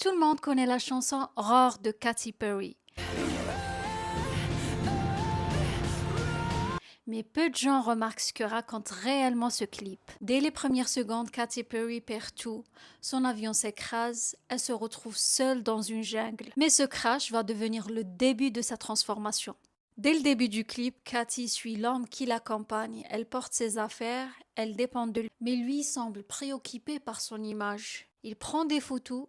Tout le monde connaît la chanson Roar de Katy Perry. Mais peu de gens remarquent ce que raconte réellement ce clip. Dès les premières secondes, Katy Perry perd tout. Son avion s'écrase, elle se retrouve seule dans une jungle. Mais ce crash va devenir le début de sa transformation. Dès le début du clip, Katy suit l'homme qui l'accompagne. Elle porte ses affaires, elle dépend de lui. Mais lui semble préoccupé par son image. Il prend des photos,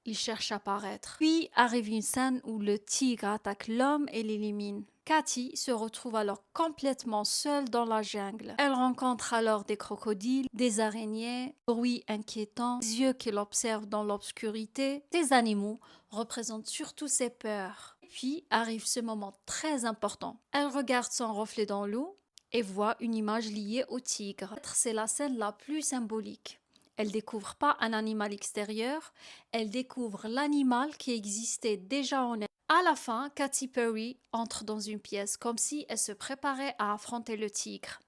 il cherche à paraître. Puis arrive une scène où le tigre attaque l'homme et l'élimine. Katy se retrouve alors complètement seule dans la jungle. Elle rencontre alors des crocodiles, des araignées, bruits inquiétants, des yeux qui l'observent dans l'obscurité. Ces animaux représentent surtout ses peurs. Puis arrive ce moment très important. Elle regarde son reflet dans l'eau et voit une image liée au tigre. C'est la scène la plus symbolique. Elle découvre pas un animal extérieur, elle découvre l'animal qui existait déjà en elle. À la fin, Katy Perry entre dans une pièce comme si elle se préparait à affronter le tigre.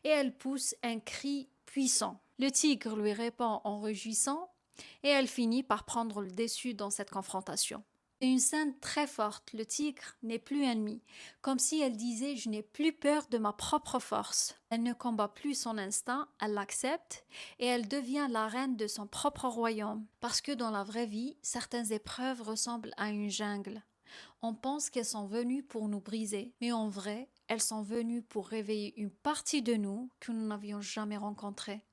Et elle pousse un cri puissant. Le tigre lui répond en rugissant et elle finit par prendre le dessus dans cette confrontation. C'est une scène très forte. Le tigre n'est plus ennemi, comme si elle disait je n'ai plus peur de ma propre force. Elle ne combat plus son instinct, elle l'accepte et elle devient la reine de son propre royaume. Parce que dans la vraie vie, certaines épreuves ressemblent à une jungle. On pense qu'elles sont venues pour nous briser, mais en vrai, elles sont venues pour réveiller une partie de nous que nous n'avions jamais rencontrée.